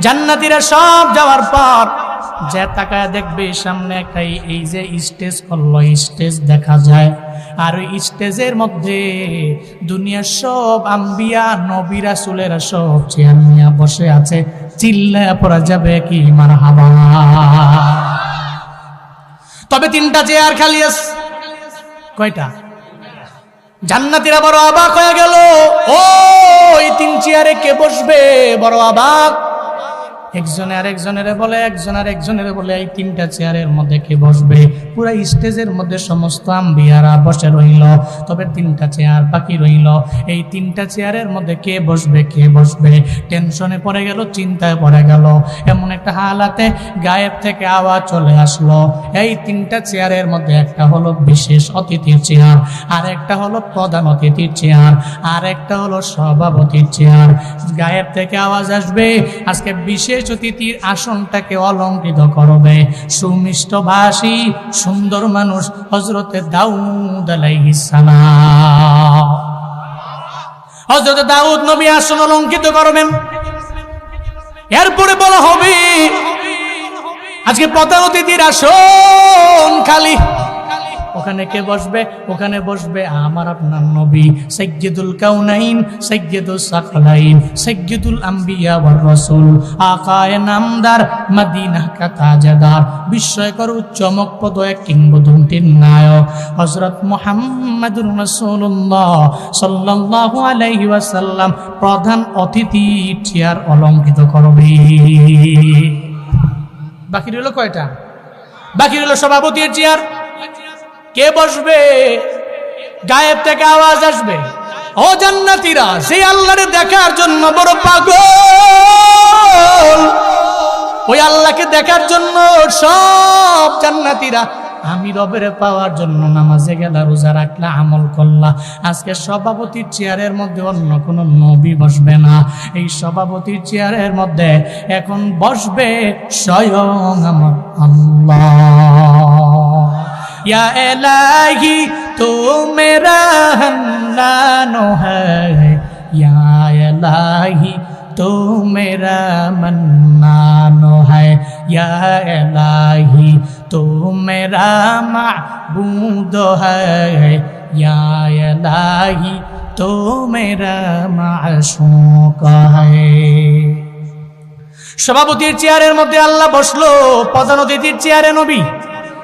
জান্নাতীরা সব যাওয়ার পর যে তাকায় দেখবে সামনে একটা এই যে স্টেজ করলো, স্টেজ দেখা যায়। আর ওই স্টেজের মধ্যে দুনিয়ার সব আম্বিয়া নবী রাসূলেরা সব চেয়ার নিয়ে বসে আছে। চিল্লায়া পড়া যাবে কি মারহাবা। তবে 3টা চেয়ার খালি আছে। কয়টা? জান্নাতীরা বড় অবাক হয়ে গেল। ও এই 3 চেয়ারে কে বসবে? বড় অবাক। একজনে আরেকজনের বলে, একজন আরেকজনের বলে, এই 3টা চেয়ারের মধ্যে কে বসবে? পুরা স্টেজের মধ্যে সমস্ত আম্বিয়ারা বসে রইল, তবে 3টা চেয়ার বাকি রইল। এই 3টা চেয়ারের মধ্যে কে বসবে, কে বসবে? টেনশনে পড়ে গেল, চিন্তায় পড়ে গেল। এমন একটা হালাতে গায়েব থেকে আওয়াজ চলে আসলো, এই 3টা চেয়ারের মধ্যে একটা হলো বিশেষ অতিথির চেয়ার, আর একটা হলো প্রধান অতিথির চেয়ার, আর একটা হলো সভাপতির চেয়ার। গায়েব থেকে আওয়াজ আসবে, আজকে বিশেষ অতিথির আসনটাকে অলঙ্কৃত করবে সুমিষ্ট ভাষী সুন্দর মানুষ হযরতে দাউদ আলাইহিস সালাম। হযরতে দাউদ নবী আসন অলঙ্কৃত করবেন। এরপরে বলা হবে আজকে প্রধান অতিথির আসন খালি। ওখানে কে বসবে? ওখানে বসবে আমার আপনার নবী সাইয়্যিদুল কাউনাইন, সাইয়্যিদুস সাকলাইন, সাইয়্যিদুল আম্বিয়া ওয়ার রাসূল, আকায়ে নামদার, মদিনা কা তাজদার, বিস্ময়কর চমকপ্রদ এক কিংবদন্তির নায়ক হযরত মুহাম্মদুর রাসূলুল্লাহ সাল্লাল্লাহু আলাইহি ওয়াসাল্লাম প্রধান অতিথি চেয়ার অলঙ্কৃত করবে। বাকি রইল কয়টা? বাকি রইল সভাপতির চেয়ার। কে বসবে? গায়েব থেকে আওয়াজ আসবে, ও জান্নাতীরা, সেই আল্লাহরে দেখার জন্য বড় পাগল, ওই আল্লাহকে দেখার জন্য সব জান্নাতীরা আমি রবের পাওয়ার জন্য নামাজে গেলা, রোজা রাখলা, আমল করলা। আজকে সভাপতির চেয়ারের মধ্যে অন্য কোনো নবী বসবে না। এই সভাপতির চেয়ারের মধ্যে এখন বসবে স্বয়ং আমার আল্লাহ। या इलाही तो मेरा हन्नानो है, या इलाही तो मेरा मन्नानो है, या इलाही तो मेरा माबूद है, या इलाही तो मेरा माशूक है। সভাপতির চেয়ারের মধ্যে আল্লাহ বসলো, প্রধান অতিথির চেয়ারে নবী,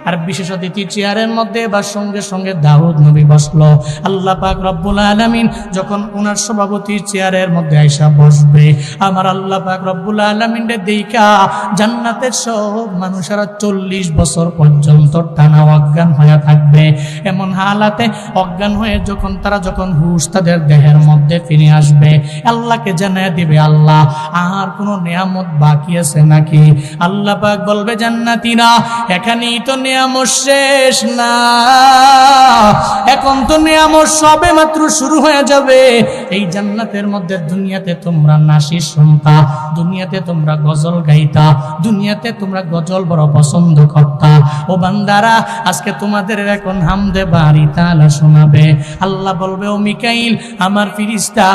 আর বিশেষ অতিথির চেয়ারের মধ্যে বা সঙ্গে সঙ্গে দাউদ নবী বসলো। আল্লাহ পাক রব্বুল আলামিন যখন ওনার সভাপতির চেয়ারের মধ্যে আয়েশা বসবে, আমার আল্লাহ পাক রব্বুল আলামিনের দেইখা জান্নাতের সব মানুষেরা 40 বছর পর্যন্ত টানা অজ্ঞান হয়ে থাকবে। এমন হালাতে অজ্ঞান হয়ে যখন হুঁশ তাদের দেহের মধ্যে ফিরে আসবে, আল্লাহকে জানিয়ে দিবে, আল্লাহ আর কোনো নিয়ামত বাকি আছে নাকি? আল্লাহ পাক বলবে, জান্নাতীরা, এখানেই তো নিয়ামত শেষ না, এখন তো নিয়ামত সবে মাত্র শুরু হয়ে যাবে। এই জান্নাতের মধ্যে দুনিয়াতে তোমরা নাশি শুনতা, দুনিয়াতে তোমরা গজল গাইতা, দুনিয়াতে তোমরা গজল বড় পছন্দ করতা। ও বান্দারা, আজকে তোমাদের এখন হামদে বাড়ি তাআলা শোনাবে। আল্লাহ বলবে, ও মিকাইল, আমার ফেরেশতা,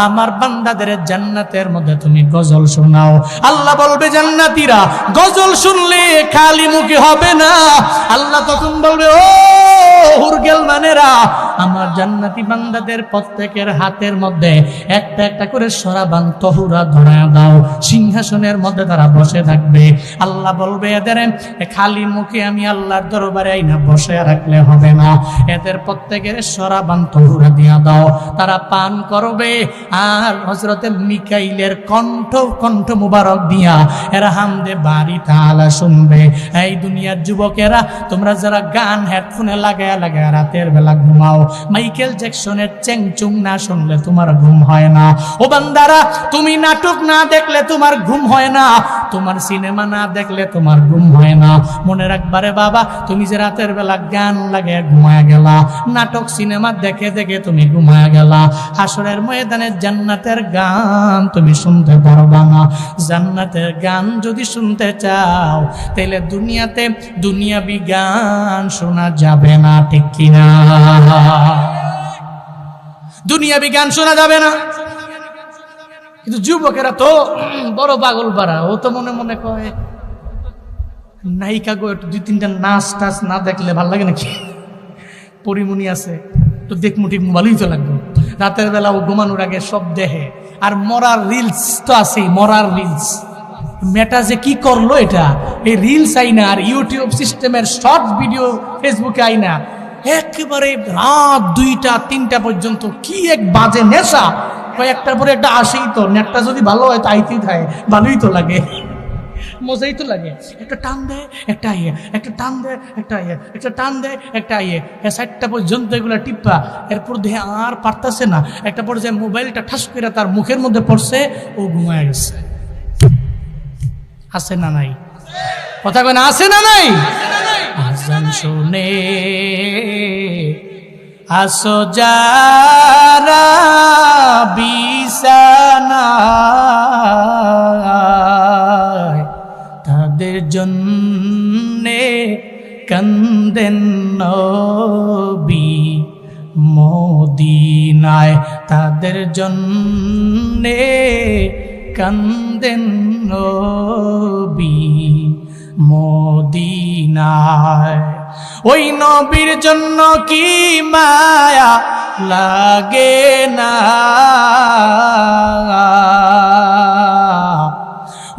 আমার বান্দাদের জান্নাতের মধ্যে তুমি গজল শোনাও। আল্লাহ বলবে, জান্নাতীরা, গজল শুনলে খালি মুখে হবে না। আল্লাহ তখন বলবে, ও হুরগেল মানেরা, আমার জান্নাতি বান্দাদের প্রত্যেকের হাতের মধ্যে একটা একটা করে সরাবান তহুরা ধরায় দাও, সিংহাসনের মধ্যে তারা বসে থাকবে। আল্লাহ বলবে, এদের খালি মুখে আমি আল্লাহর দরবারে আইনা বসে রাখলে হবে না, এদের প্রত্যেকের সরাবান তহুরা দিয়া দাও, তারা পান করবে। আর হযরতে মিকাইলের কণ্ঠ মুবারক দিয়া এরা হামদে বাড়ি তাআলা শুনবে। এই দুনিয়ার যুবকেরা, তোমরা যারা গান হেডফোনে লাগায় রাতের বেলা ঘুমাও, মাইকেল জ্যাকসনের চেংচুং না শুনলে তোমার ঘুম হয় না। ও বান্দারা, তুমি নাটক না দেখলে তোমার ঘুম হয় না, তোমার সিনেমা না দেখলে তোমার ঘুম হয় না। মনে রাখবারে বাবা, তুমি যে রাতের বেলা গান লাগে ঘুমায় গেলা, নাটক সিনেমা দেখে দেখে তুমি ঘুমায় গেলা, হাসরের ময়দানে জান্নাতের গান তুমি শুনতে পারবা না। জান্নাতের গান যদি শুনতে চাও, তাহলে দুনিয়াতে দুনিয়াবি গান শোনা যাবে না, ঠিক কিনা? দুনিয়াবি গান শোনা যাবে না। কিন্তু যুবকেরা তো বড় পাগল পারা, ও তো মনে মনে কয় নায়িকা গো একটু 2-3টা নাচ টাচ না দেখলে ভাল লাগে নাকি, পরিমণি আছে তো দেখমুটি ভালোই তো লাগবে। রাতের বেলা ও ঘুমানোর আগে সব দেখে। আর মরার রিলস তো আছেই, মরার রিলস। মেটা যে কি করলো এটা, এই রিলস আইনা আর ইউটিউব সিস্টেমের শর্ট ভিডিও ফেসবুকে আইনা একেবারে রাত 2টা-3টা পর্যন্ত কি এক বাজে নেশা। কয়েকটার পরে একটা আসেই তো, নেটটা যদি ভালো হয় তো আইতেই থাকে, ভালোই তো লাগে, মজাই তো লাগে। একটা টান দেয় একটা ইয়ে, একটা টান দেয় একটা ইয়ে, একটা টান দেয় একটা ইয়ে, 7টা পর্যন্ত এগুলা টিপ্পা। এরপর দেহে আর পারতাছে না, একটা পর্যায়ে মোবাইলটা ঠাস করে তার মুখের মধ্যে পড়ছে, ও ঘুমায় গেছে। আছে না নাই? কথা কয় না, আছে না নাই? আজান শুনে আসো যারা বিছানায়, তাদের জন্যে কান্দেন নবী মদিনায়, তাদের জন্যে কান্দেন নবী মদিনায়। ওই নবীর জন্য কি মায়া লাগে না,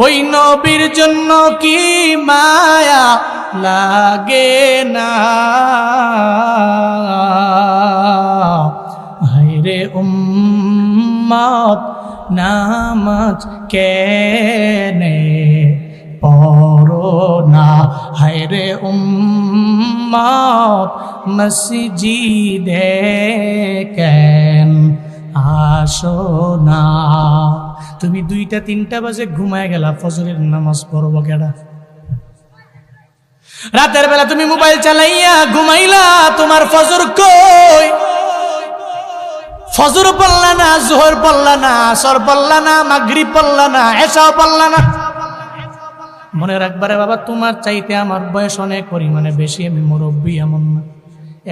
ওই নবীর জন্য কি মায়া লাগে না। হায়রে উম্মত নামাজ কেনে পড়ো না, হায়রে উম্মত মসজিদে কেন আসো না। তুমি 2টা-3টা বাজে ঘুমায় গেলা, ফজরের নামাজ পড়বো কেডা? রাতের বেলা তুমি মোবাইল চালাইয়া ঘুমাইলা, তোমার ফজর কই? ফজর পড়লা না, জোহর পড়লা না, আসর পড়লা না, মাগরিব পড়লা না, এশাও পড়লা না। মনে রাখবারে বাবা, তোমার চাইতে আমার বয়স অনেক পরিমাণে বেশি, আমি মুরব্বী এমন না।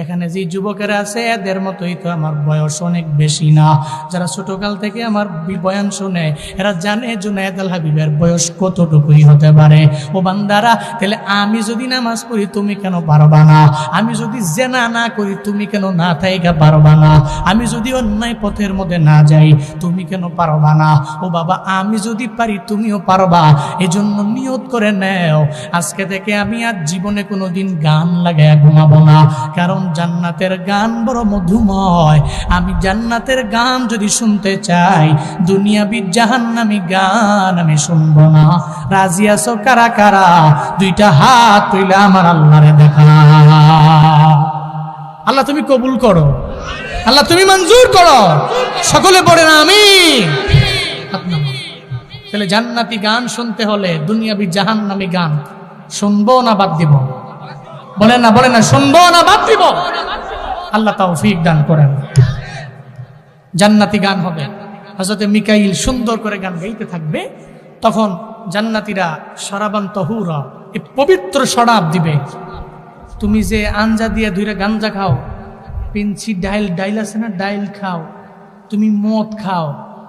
এখানে যে যুবকেরা আছে এদের মতোই তো আমার বয়স অনেক বেশি না। যারা ছোটকাল থেকে আমার বয়ান শুনে এরা জানে জুনায়েদ আল হাবিবের বয়স কতটুকুই হতে পারে। ও বান্দারা, তাহলে আমি যদি নামাজ পড়ি তুমি কেন পারবা না? আমি যদি জেনা না করি তুমি কেন না থাইকা পারবা না? আমি যদি অন্যায় পথের মধ্যে না যাই তুমি কেন পারবা না? ও বাবা, আমি যদি পারি তুমিও পারবা। এজন্য নিয়ত করে নেও, আজকে থেকে আমি আর জীবনে কোনোদিন গান লাগাইয়া ঘুমাবো না। কারণ জান্নাতের গান বড় মধুময়। আমি জান্নাতের গান যদি শুনতে চাই, দুনিয়াবি জাহান্নামী গান আমি শুনবো না। রাজি আছো কারা কারা? 2টা হাত তুইলা আমার আল্লাহরে দেখা। আল্লাহ তুমি কবুল করো, আল্লাহ তুমি মঞ্জুর করো। সকলে পড়ে না আমিন। তাহলে জান্নাতি গান শুনতে হলে দুনিয়াবি জাহান্নামী গান শুনবো না বাদ দিব? বলে না, বলে না, শুনবো না বাদ দিব? আল্লাহ তৌফিক দান করেন। জান্নাতি গান হবে। হযরতে মিকাইল সুন্দর করে গান গাইতে থাকবে, তখন জান্নাতীরা শরাবান তহুরা, এই পবিত্র শরাব দিবে। তুমি যে আঞ্জা দিয়ে ধুইরা গাঞ্জা খাও, পিনছি ডাইল আছে না, ডাইল খাও, তুমি মদ খাও,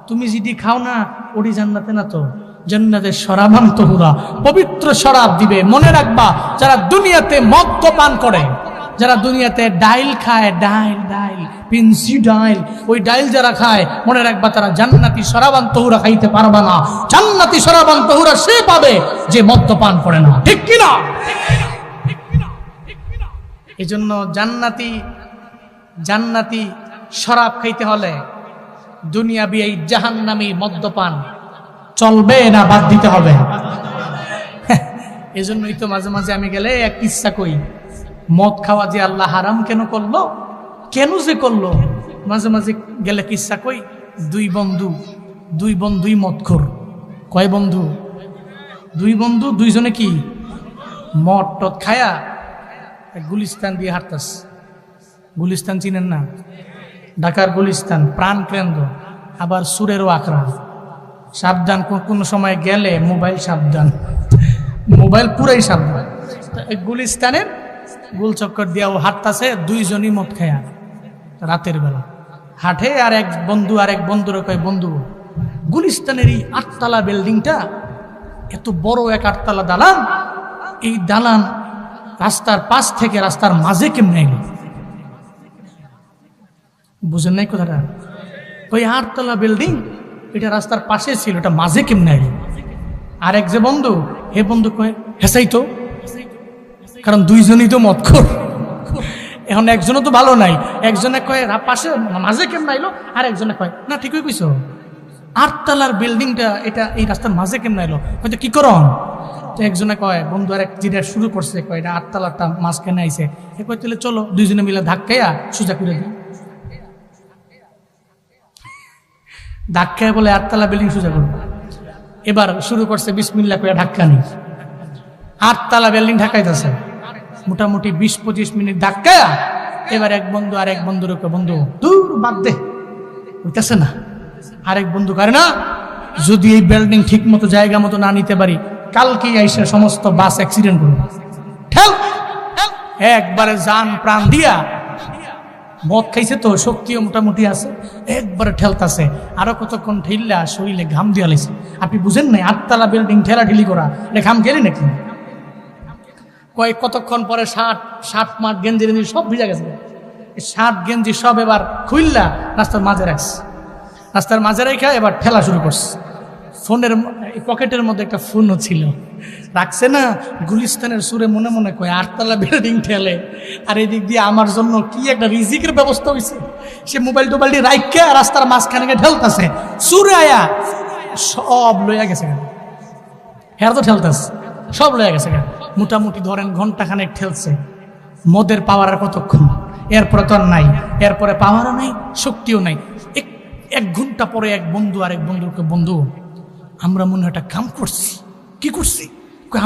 তুমি যদি খাও না ওটি জান্নাতে না তো। জান্নাতে শরাবান তহুরা, পবিত্র শরাব দিবে। মনে রাখবা, যারা দুনিয়াতে মদ পান করে, যারা দুনিয়াতে ডাইল খায়, ডাইল পিনসি ডাইল, ওই ডাইল যারা খায়, মনে রাখবা তারা জান্নাতি শরাবান তহুরা খাইতে পারবা না। জান্নাতি শরাবান তহুরা সে পাবে যে মদ পান করে না, ঠিক কিনা? এই জন্য জান্নাতি শরাব খাইতে হলে দুনিয়াবি এই জাহান্নামী মদ্যপান চলবে না বাদ দিতে হবে? এই জন্যই তো মাঝে মাঝে আমি গেলে এক কিচ্ছা কই, মদ খাওয়া যে আল্লাহ হারাম কেন করলো, কেন যে করলো, মাঝে মাঝে গেলে কিচ্ছা কই। দুই বন্ধুই মদখোর। কয় বন্ধু? 2 বন্ধু, 2জনে কি মদ টদ খায়া গুলিস্তান দিয়ে হাঁটতাস। গুলিস্তান চিনেন না? ঢাকার গুলিস্তান প্রাণ কেন্দ্র, আবার সুরেরও আখড়া। সাবধান, কোন সময় গেলে মোবাইল সাবধান, মোবাইল পুরাই সাবধান। গুলিস্তানের গোল চক্কর দিয়াও হাঁটতাছে, 2জনই মদ খায়া রাতের বেলা হাঁটে। আর এক বন্ধুরে কয়, বন্ধু গুলিস্তানের এই 8তলা বিল্ডিংটা এত বড় এক 8তলা দালান, এই দালান রাস্তার পাশ থেকে রাস্তার মাঝে কেমনে এলো? বুঝেন নাই কথাটা? ওই 8তলা বিল্ডিং এটা রাস্তার পাশে ছিল, এটা মাঝে কেমনে এলো? আরেক যে বন্ধু, হে বন্ধু কয় হেসাই তো, কারণ দুইজনই তো মদখোর। এখন একজনও তো ভালো নাই, একজনে কয় পাশে মাঝে কেমনে আইলো, আর একজনে কয় না ঠিকই কইছো, 8তলার বিল্ডিংটা এটা এই রাস্তার মাঝে কেমনে আইলো, হয়তো কি করন? তো একজনে কয় বন্ধু আরেক যেটা শুরু করছে, কয় এটা 8তলাটা মাঝখানে আইছে, এ কয় তাহলে চলো দুইজনে মিলে ধাক্কাইয়া সোজা করে দিই। ধাক্কায় বলে 8তলা বিল্ডিং সোজা করবো। এবার শুরু করছে বিসমিল্লাহ কইয়া ধাক্কা নি, 8তলা বিল্ডিং ঢাকাইতেছে মোটামুটি 20-25 মিনিট ধাক্কায়া। এবার এক বন্ধু আর এক বন্ধুর বন্ধু দূর বাদ দে, হইতেছে না। আরেক বন্ধু করে না, যদি এই বিল্ডিং ঠিক মতো জায়গা মতো না নিতে পারি, কালকে এসে সমস্ত বাস অ্যাক্সিডেন্ট করবো। ঠেল একবারে জান প্রাণ দিয়া, মদ খাইছে তো শক্তিও মোটামুটি আছে, একবারে ঠেলতাছে। আরো কতক্ষণ ঠেললা শরীরে ঘাম দিয়া লাইছে। আপনি বুঝেন নাই 8তলা বিল্ডিং ঠেলা ঢিলি করা, এটা ঘাম গেলি নাকি? কয়েক কতক্ষণ পরে শার্ট মাঠ গেঞ্জি সব ভিজা গেছে, শার্ট গেঞ্জি সব এবার খুললা রাস্তার মাঝে রাখছে। রাস্তার মাঝে রেখা এবার ঠেলা শুরু করছে। ফোনের পকেটের মধ্যে একটা ফোনও ছিল, রাখছে না। গুলিস্তানের সুরে মনে মনে কয় 8তলা বিল্ডিং ঠেলে, আর এদিক দিয়ে আমার জন্য কি একটা রিজিকের ব্যবস্থা হয়েছে। সে মোবাইল টোবাইলটি রাইখা রাস্তার মাঝখানে ঠেলতেছে, সুরে আয়া সব লইয়া গেছে। হ্যাঁ তো ঠেলতেছে, সব লইয়া গেছে। মোটামুটি ধরেন ঘন্টাখানেক ঠেলছে। মদের পাওয়ার আর কতক্ষণ? এরপরে তো আর নাই, এরপরে পাওয়ারও নাই, শক্তিও নাই। 1 ঘন্টা পরে এক বন্ধু আরেক বন্ধুকে, বন্ধু আমরা মনে হয় একটা কাম করছি। কি করছি?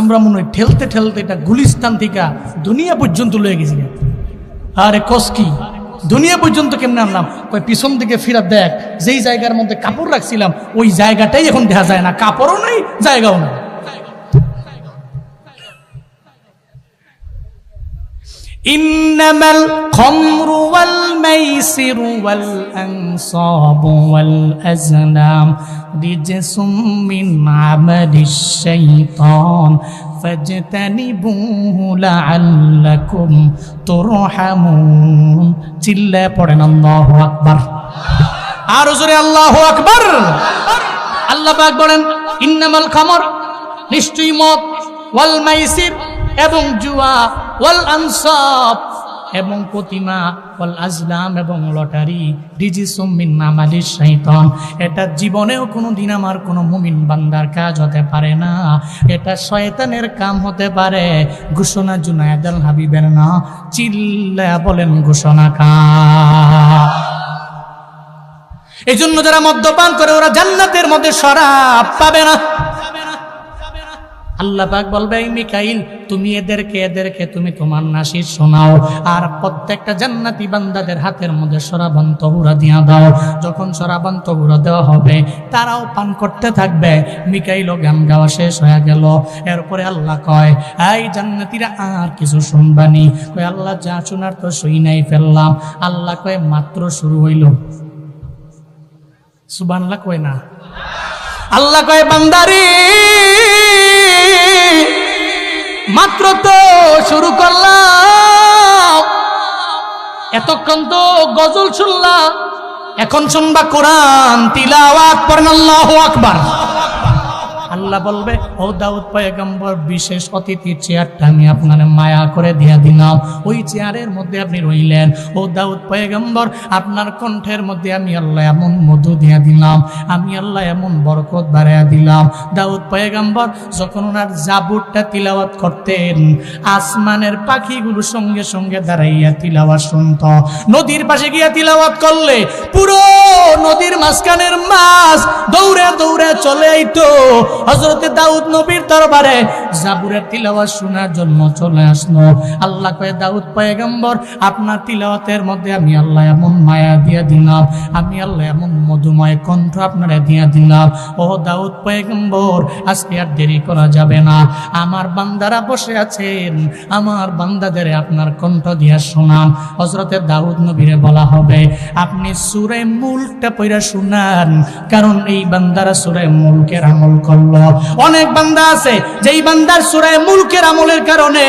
আমরা মনে হয় ঠেলতে ঠেলতে এটা গুলিস্তান থেকে দুনিয়া পর্যন্ত লয়ে গেছি। আরে কস কি দুনিয়া পর্যন্ত কেমনে আনলাম? কই পিছন দিকে ফিরা দেখ, যেই জায়গার মধ্যে কাপড় রাখছিলাম ওই জায়গাটাই এখন দেখা যায় না, কাপড়ও নাই জায়গাও নাই। ইন্নামাল খামরু ওয়াল মাইসিরু ওয়াল আনসাবু ওয়াল আজলাম রিজসুম মিন আমালিশ শাইতান ফাজতানিবুহু লাআল্লাকুম তুরহামুন। চিল্লায়ে পড়েন আল্লাহু আকবার। আর জোরে আল্লাহু আকবার। আল্লাহ পাক বলেন ইন্নামাল খামর, নিশ্চয়ই মদ, ওয়াল মাইসির এবং জুয়া, ওয়াল আনসাব এবং প্রতিমা, ওয়াল আজলাম এবং লটারি, রিজিসুম মিন আমালিশ শাইতান, এটা জীবনেও কোনোদিন আমার কোনো মুমিন বান্দার কাজ হতে পারে না, এটা শয়তানের কাম হতে পারে। ঘোষণা জুনায়েদ আল হাবিবের না, চিল্লা বলেন ঘোষণা কা। এই জন্য যারা মদ্যপান করে ওরা জান্নাতের মধ্যে শরাব পাবে না। আল্লাহ পাক বলবে মিকাইল তুমি এদেরকে তুমি তোমার নাসির শোনাও, আর প্রত্যেকটা জান্নাতি বান্দাদের হাতের মধ্যে শরাবান্ত হুরা দিয়া দাও। যখন শরাবান্ত হুরা দেওয়া হবে তারাও পান করতে থাকবে। মিকাইলও গান গাওয়া শেষ হয়ে গেল। এরপরে আল্লাহ কয় এই জান্নাতীরা আর কিছু শুনবানি? কয় আল্লাহ যা শোনার তো শুই নাই ফেললাম। আল্লাহ কয় মাত্র শুরু হইল। সুবহানাল্লাহ কয় না? আল্লাহ কয় বান্দারে মাত্র তো শুরু করলাম, এতক্ষণ তো গজল শুনলাম, এখন শুনবা কোরআন তিলাওয়াত। পড়েন আল্লাহু আকবার। আল্লাহ বলবে ও দাউদ পয়গম্বর, বিশেষ অতিথি চেয়ারটা আমি আপনার মায়া করে দিয়া দিলাম, ওই চেয়ারের মধ্যে আপনি রইলেন। ও দাউদ পয়গম্বর, আপনার কণ্ঠের মধ্যে আমি আল্লাহ এমন মধু দিয়া দিলাম, আমি আল্লাহ এমন বরকত বাড়াইয়া দিলাম। দাউদ পয়গম্বর যখন ওনার জাবুরটা তিলাওয়াত করতেন, আসমানের পাখিগুলো সঙ্গে সঙ্গে দাঁড়াইয়া তিলাওয়াত শুনত। নদীর পাশে গিয়া তিলাওয়াত করলে পুরো নদীর মাঝখানের মাছ দৌড়ে দৌড়ে চলে আইতো। হযরতে দাউদ নবীর দরবারে জাবুরের তিলাওয়াত শোনার জন্য চলে আসলো। আল্লাহ কয়, দাউদ পয়গম্বর, আপনার তিলাওয়াতের মধ্যে আমি আল্লাহ এমন মায়া দিয়া দিলাম, আমি আল্লাহ এমন মধুময় কণ্ঠ আপনারা দিয়া দিলাম। ও দাউদ পয়গম্বর, আজকে আর দেরি করা যাবে না, আমার বান্দারা বসে আছেন, আমার বান্দাদের আপনার কণ্ঠ দিয়া শোনান। হযরতে দাউদ নবীরে বলা হবে, আপনি সূরা মুলকটা পড়া শুনান, কারণ এই বান্দারা সূরা মুলকের আমল করলো। অনেক বান্দা আছে যেই বান্দার সূরা মুলকের আমলের কারণে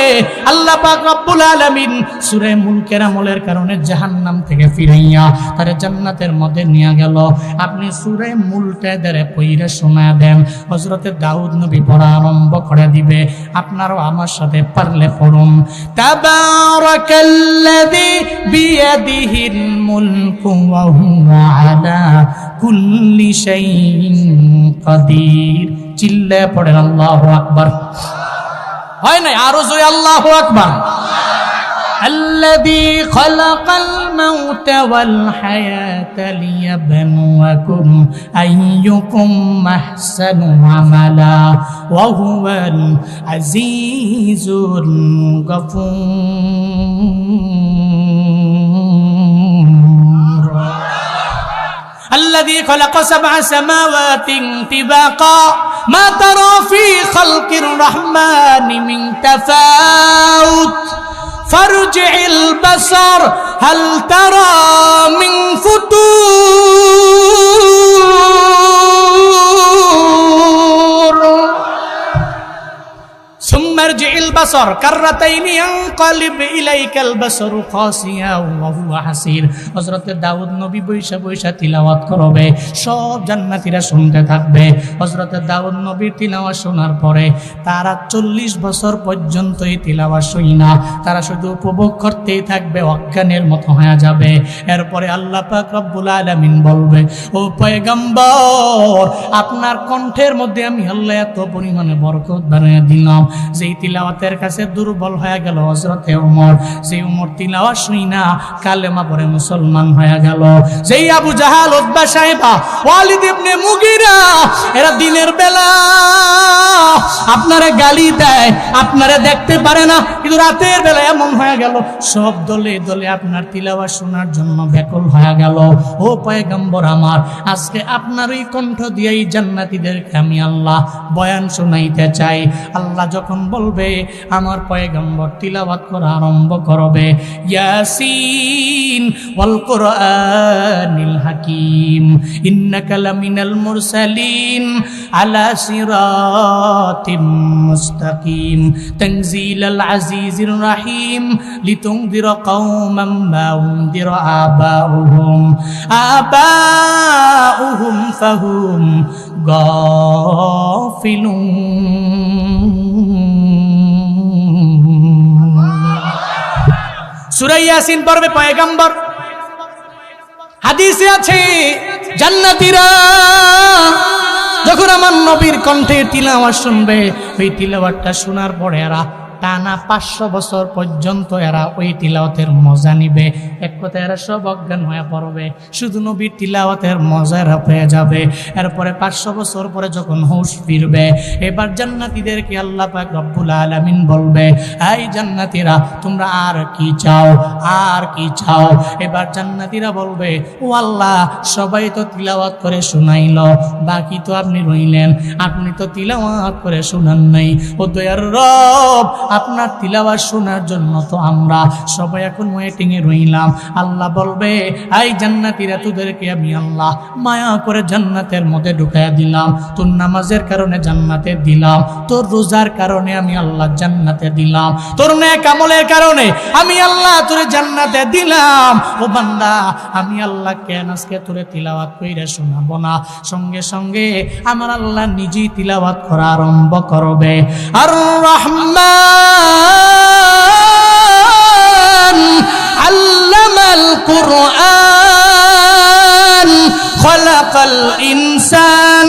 আল্লাহ পাক রব্বুল আলামিন সূরা মুলকের আমলের কারণে জাহান্নাম থেকে ফিরাইয়া তারে জান্নাতের মধ্যে নিয়ে গেল। আপনি সূরা মুলকটা ধরে পড়া শোনায় দেন। হযরতে দাউদ নবী পড়া আরম্ভ করে দিবে, আপনারও আমার সাথে পারলে পড়ুন। তাবারাকাল্লাযী বিয়াদিহিল মুলকু ওয়া হুয়া আলা কুল্লি শাইইন কাদির। চিল্লায়ে পড়েন আল্লাহু আকবার। হয় না? আরো জোরে আল্লাহু আকবার। الذي خلق الموت والحياة ليبلوكم أيكم أحسن عملا وهو العزيز الغفور. الذي خلق 7 سماوات طباقا ما ترى في خلق الرحمن من تفاوت فارجع البصر هل ترى من فتور ثم ارجع البصر كرتين ينقلب إليك البصر خاسئا وهو حسير. হযরতে দাউদ নবী বৈশা বৈশা তিলাওয়াত করবে, সব জান্নাতীরা শুনতে থাকবে। হযরতে দাউদ নবীর তিলাওয়াত শোনার পরে তারা 40 বছর পর্যন্ত এই তিলাওয়াত শুনি না, তারা শুধু উপভোগ করতেই থাকবে, অজ্ঞানের মতো হয়ে যাবে। এরপরে আল্লাহ পাক রব্বুল আলামিন বলবে, ও পয়গম্বর, আপনার কণ্ঠের মধ্যে আমি আল্লাহ এত পরিমাণে বরকত বানিয়ে দিলাম, যেই তিলাওয়াতের কাছে দুর্বল হয়ে গেল হযরতে ওমর, সেই ওমর তিলাওয়াত শুই না কালেমা পড়ে মুসলমান হয়ে গেল। যেই আবু জাহাল, উতবা, সাইবা, ওয়ালিদ ইবনে মুগিরা, এরা দিনের বেলা আপনারে গালি দেয়, আপনারে দেখতে পারে না, কিন্তু রাতের বেলা এমন হয়ে গেল সব দলে দলে আপনার তিলাওয়াত শোনার জন্য ব্যাকুল হয়ে গেল। ও পয়গম্বর আমার, আজকে আপনার এই কণ্ঠ দিয়েই জান্নাতীদেরকে আমি আল্লাহ বয়ান শোনাইতে চাই। আল্লাহ যখন বলবে আমার পয়গম্বর তিলাওয়াত করা আরম্ভ করবে, ইয়াসিন ওয়াল কুরআনিল হাকীম ইন্নাকা লামিনাল মুরসালিন আলা সিরাতিম মুস্তাকিম তানজিলাল আজিজির রাহিম লিতুনদিরা কওমান মা উনদিরা আবাউহুম ফাহুম গাফিলুন। সূরা ইয়াসিন পড়বে পয়গম্বর। হাদিসে আছে জান্নাতীরা যখন আমার নবীর কণ্ঠে তিলাওয়াত শুনবে, ওই তিলাওয়াতটা শোনার পরে এরা টানা 500 বছর পর্যন্ত এরা ওই তিলাওয়াতের মজা নিবে। এক কথায় এরা সব অজ্ঞান হয়ে পড়বে, শুধু নবীর তিলাওয়াতের মজা এরা পেয়ে যাবে। এরপরে 500 বছর পরে যখন হুঁশ ফিরবে, এবার জান্নাতীদেরকে আল্লাহ পাক রব্বুল আলামিন বলবে, এই জান্নাতীরা তোমরা আর কি চাও, আর কি চাও? এবার জান্নাতীরা বলবে, ও আল্লাহ, সবাই তো তিলাওয়াত করে শোনাইল, বাকি তো আপনি রইলেন, আপনি তো তিলাওয়াত করে শোনান নাই। ও দয়ার রব, আপনার তিলাওয়াত শোনার জন্য তো আমরা সবাই এখন ওয়েটিং এ রইলাম। আল্লাহ বলবে, এই জান্নাতীরা তোদেরকে আমি আল্লাহ মায়া করে জান্নাতের মধ্যে ঢুকাইয়া দিলাম, তোর নামাজের কারণে জান্নাতে দিলাম, তোর রোজার কারণে আমি আল্লাহ জান্নাতে দিলাম, তোর নেক আমলের কারণে আমি আল্লাহ তোরে জান্নাতে দিলাম। ও বান্দা, আমি আল্লাহ কেন আজকে তোরে তিলাওয়াত কইরা শোনাবো না? সঙ্গে সঙ্গে আমার আল্লাহ নিজেই তিলাওয়াত করা আরম্ভ করবে। আর রহমান আল্লামাল কুরআন খালাকাল ইনসান